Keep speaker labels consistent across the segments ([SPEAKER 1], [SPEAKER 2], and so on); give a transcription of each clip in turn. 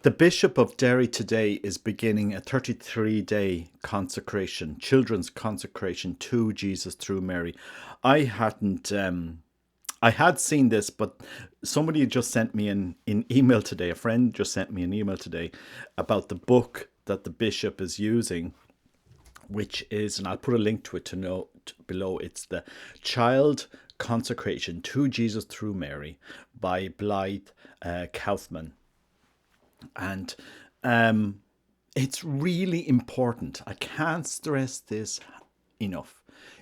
[SPEAKER 1] The Bishop of Derry today is beginning a 33-day consecration, children's consecration to Jesus through Mary. I hadn't, I had seen this, but somebody just sent me an email today. A friend just sent me an email today about the book that the bishop is using, which is, and I'll put a link to it to note below. It's the Child Consecration to Jesus through Mary by Blythe Kaufman. And it's really important. I can't stress this enough.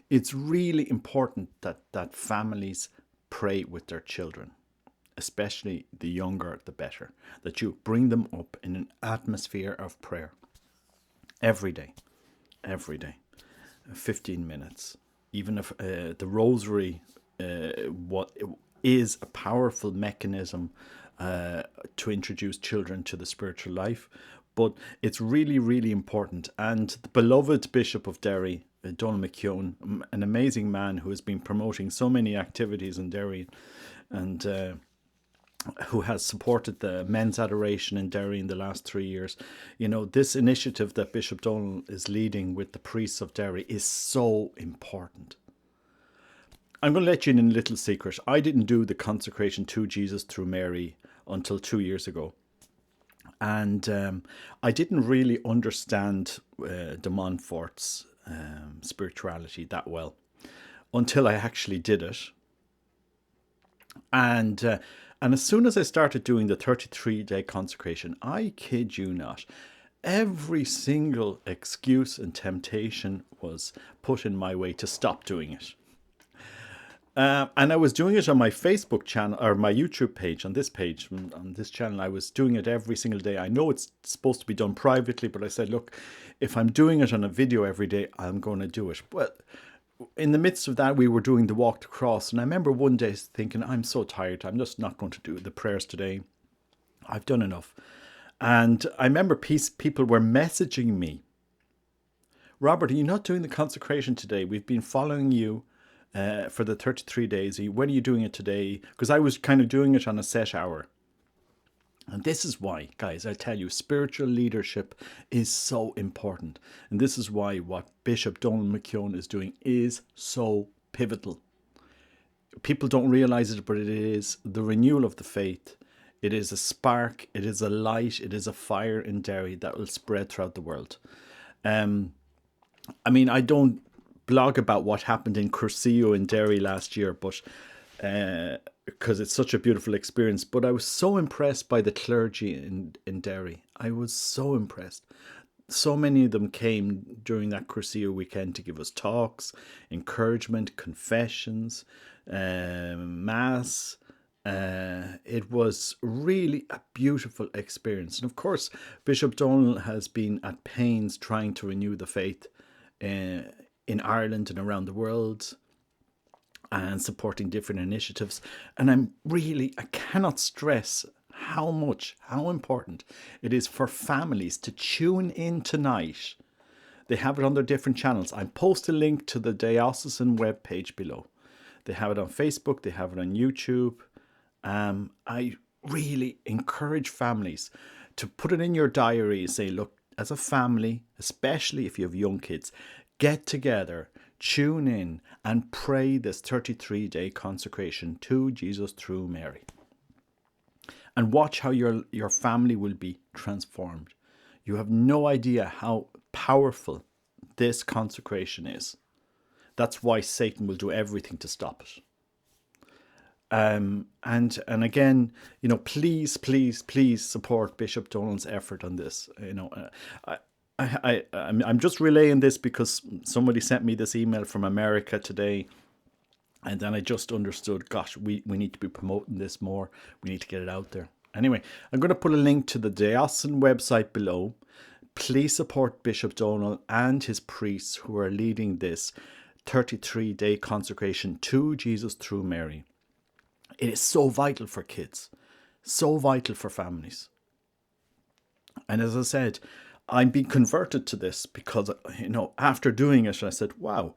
[SPEAKER 1] It's really important that families pray with their children, especially the younger, the better. That you bring them up in an atmosphere of prayer every day, 15 minutes. Even if the rosary what is a powerful mechanism to introduce children to the spiritual life, but it's really, really important. And the beloved Bishop of Derry, Donald McKeown, an amazing man who has been promoting so many activities in Derry, and who has supported the men's adoration in Derry in the last 3 years. You know, this initiative that Bishop Donald is leading with the priests of Derry is so important. I'm going to let you in a little secret. I didn't do the consecration to Jesus through Mary until 2 years ago. And I didn't really understand de Montfort's spirituality that well until I actually did it. And as soon as I started doing the 33-day consecration, I kid you not, every single excuse and temptation was put in my way to stop doing it. And I was doing it on my Facebook channel, or my YouTube page, on this page, on this channel. I was doing it every single day. I know it's supposed to be done privately, but I said, look, if I'm doing it on a video every day, I'm going to do it. But in the midst of that, we were doing the walk to cross. And I remember one day thinking, I'm so tired. I'm just not going to do the prayers today. I've done enough. And I remember people were messaging me, Robert, are you not doing the consecration today? We've been following you for the 33 days. When are you doing it today? Because I was kind of doing it on a set hour. And this is why, guys, I tell you, spiritual leadership is so important. And this is why what Bishop Donald McKeown is doing is so pivotal. People don't realize it, but it is the renewal of the faith. It is a spark, it is a light, it is a fire in Derry that will spread throughout the world. I mean, I don't blog about what happened in Cursillo in Derry last year, but because it's such a beautiful experience. But I was so impressed by the clergy in Derry. I was so impressed. So many of them came during that Cursillo weekend to give us talks, encouragement, confessions, mass. It was really a beautiful experience. And of course, Bishop Donald has been at pains trying to renew the faith in Ireland and around the world, and supporting different initiatives. And I cannot stress how important it is for families to tune in tonight. They have it on their different channels. I post a link to the diocesan webpage below. They have it on Facebook, they have it on YouTube. I really encourage families to put it in your diary and say, look, as a family, especially if you have young kids, get together, tune in and pray this 33-day consecration to Jesus through Mary. And watch how your family will be transformed. You have no idea how powerful this consecration is. That's why Satan will do everything to stop it. And again, you know, please support Bishop Donald's effort on this. You know, I'm just relaying this because somebody sent me this email from America today, and then I just understood, gosh, we need to be promoting this more. We need to get it out there. Anyway, I'm going to put a link to the diocesan website below. Please support Bishop Donald and his priests who are leading this 33-day consecration to Jesus through Mary. It is so vital for kids, so vital for families. And as I said, I'm being converted to this because, you know, after doing it, I said, wow,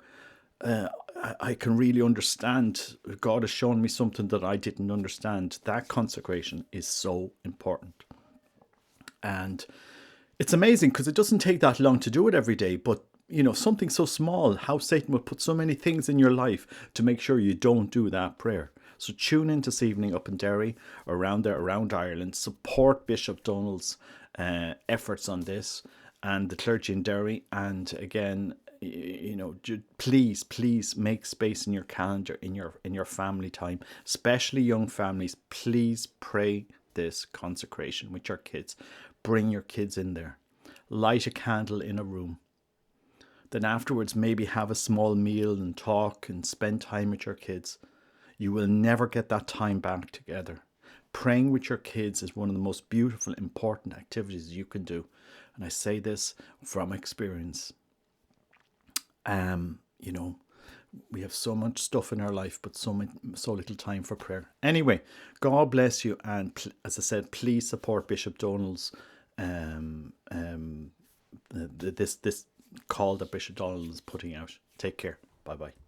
[SPEAKER 1] I can really understand. God has shown me something that I didn't understand. That consecration is so important. And it's amazing because it doesn't take that long to do it every day. But, something so small, how Satan will put so many things in your life to make sure you don't do that prayer. So tune in this evening up in Derry, around Ireland. Support Bishop Donald's efforts on this and the clergy in Derry. And again, please make space in your calendar, in your family time, especially young families. Please pray this consecration with your kids. Bring your kids in there. Light a candle in a room. Then afterwards, maybe have a small meal and talk and spend time with your kids. You will never get that time back together. Praying with your kids is one of the most beautiful, important activities you can do. And I say this from experience. We have so much stuff in our life, but so little time for prayer. Anyway, God bless you. And as I said, please support Bishop Donald's this call that Bishop Donald is putting out. Take care. Bye bye.